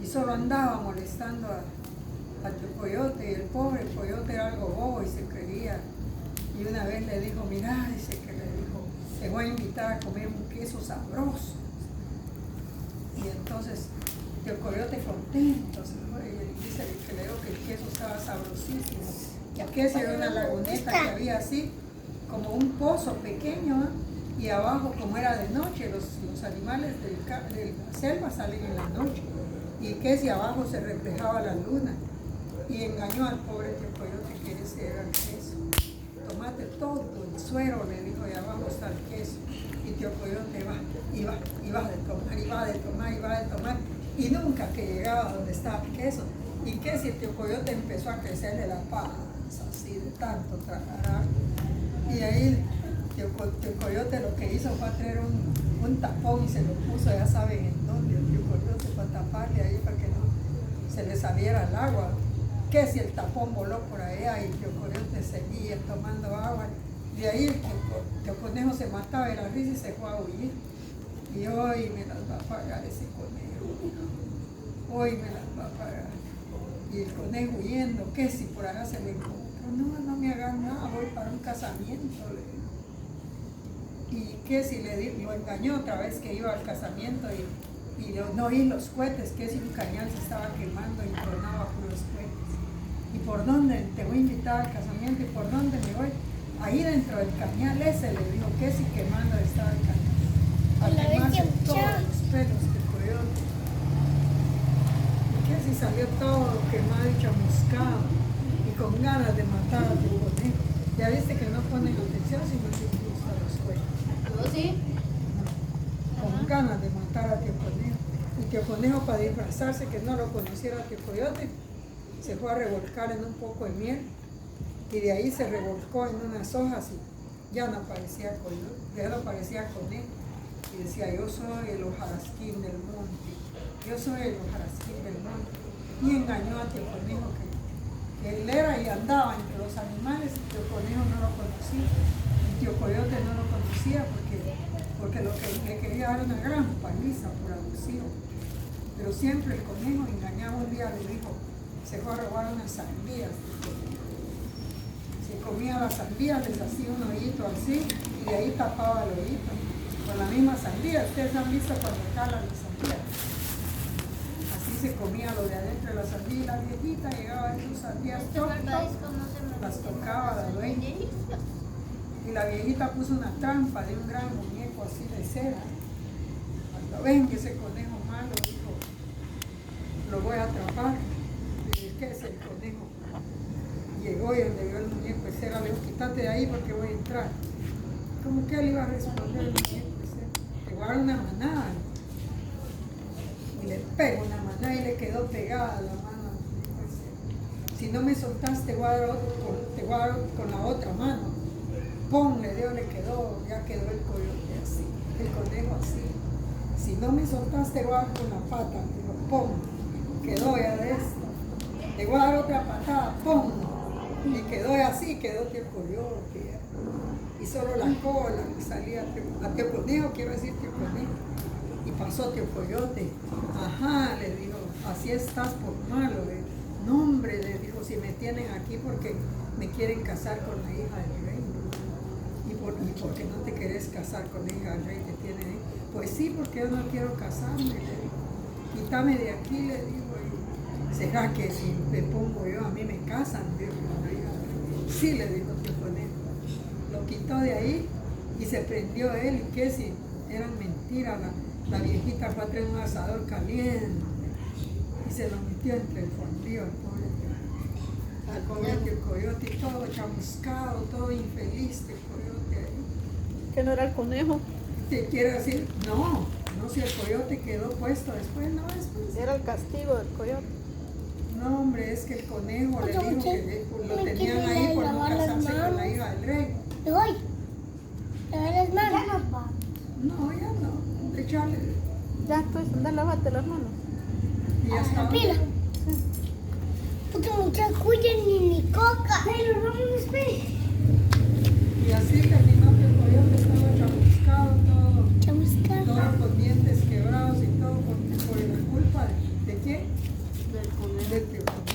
y solo andaba molestando a tu coyote, y el pobre coyote era algo bobo y se creía. Y una vez le dijo, mira, dice que le dijo, te voy a invitar a comer un queso sabroso. Y entonces el coyote contento se fue y dice que le dijo que el queso estaba sabrosísimo. Y el queso era una laguneta que había así, como un pozo pequeño, y abajo, como era de noche, los animales de la selva salen en la noche, y que si abajo se reflejaba la luna, y engañó al pobre tío coyote que ese era el queso. Tomate todo el suero, le dijo, y abajo está el queso. Y tío coyote iba de tomar, y nunca que llegaba donde estaba el queso. Y que si el tío coyote empezó a crecerle la panza, así de tanto tragar. Y ahí tío coyote lo que hizo fue traer un tapón y se lo puso, ya saben en dónde, el tío coyote, para taparle ahí para que no se le saliera el agua. Que si el tapón voló por allá y el tío coyote seguía tomando agua. De ahí el tío conejo se mataba de la risa y se fue a huir. Y hoy me las va a pagar ese conejo. Hoy me las va a pagar. Y el conejo huyendo, que si por allá se le encontró. No me hagan nada, voy para un casamiento. Y que si lo engañó otra vez que iba al casamiento y no oí los cohetes, que si un cañal se estaba quemando y tronaba por los cohetes. ¿Y por dónde te voy a invitar al casamiento? ¿Y por dónde me voy? Ahí dentro del cañal ese, le dijo, que si quemando estaba el cañal. A quemarse todos los pelos del coyote. Y que si salió todo quemado y chamuscado y con ganas de matar a tu conejo. Ya viste que no ponen atención si no te gustan los cohetes. ¿No, sí? Con ganas de matar a tío conejo. Y tío conejo, para disfrazarse que no lo conociera tío coyote, se fue a revolcar en un poco de miel y de ahí se revolcó en unas hojas y ya no parecía coyote, ya no parecía conejo. Y decía, yo soy el hojarasquín del monte, yo soy el hojarasquín del monte. Y engañó a tío conejo que él era y andaba entre los animales, y tío conejo no lo conocía, y tío coyote no lo conocía porque lo que le quería dar una gran paliza por abusivo. Pero siempre el conejo engañaba. Un día le dijo, se fue a robar unas sandías. Se comía las sandías, les hacía un hoyito así y de ahí tapaba el hoyito con la misma sandía. Ustedes han visto cuando calan las sandías. Así se comía lo de adentro de la sandía y la viejita llegaba a esas sandías, las tocaba la dueña. Y la viejita puso una trampa de un gran muñeco así de cera. Cuando ven que ese conejo malo, dijo, lo voy a atrapar. Y dije, ¿qué es el conejo? Llegó y donde vio el muñeco de cera, le dijo, quítate de ahí porque voy a entrar. ¿Cómo que él iba a responder el muñeco de cera? Te voy a dar una manada. Y le pegó una manada y le quedó pegada la mano al muñeco de cera. Si no me soltaste, te voy a dar con la otra mano. ¡Pum! Le dio, le quedó, ya quedó el coyote así, el conejo así. Si no me soltaste, te voy a dar con la pata. Digo, ¡pum! Quedó ya de esto. Le voy a dar otra patada, ¡pum! Y quedó así, quedó tío coyote. Y solo la cola le salía a tío conejo, quiero decir tío conejo. Y pasó tío coyote. Ajá, le dijo, así estás por malo. No, hombre, le dijo, si me tienen aquí porque me quieren casar con la hija del rey. ¿Y por qué no te querés casar con la hija del rey que tiene ahí? Pues sí, porque yo no quiero casarme, le dijo. Quítame de aquí, le dijo. ¿Será que si me pongo yo, a mí me casan? Dijo la hija del rey. Sí, le dijo tío conejo. Lo quitó de ahí y se prendió él. ¿Y qué si eran mentiras? La viejita fue a traer un asador caliente y se lo metió entre el fondillo al pobre tío. Al pobre tío coyote, todo chamuscado, todo infeliz el coyote ahí. ¿Que no era el conejo? Te quiero decir, no si el coyote quedó puesto después, no después. Era el castigo del coyote. No, hombre, es que el conejo le dijo que lo tenían ahí por no casarse con la hija del rey. Me voy. ¿Lavar las manos? No, ya no. Echarle. Ya, pues, anda, lávate las manos. Y ya A la está. pila. Porque muchas cuyan ni coca. Pero no me espere. Y así terminó que el coyote estaba chamuscado, todo Chamuscado. con dientes quebrados y todo por la culpa de quién? del Tío Conejo.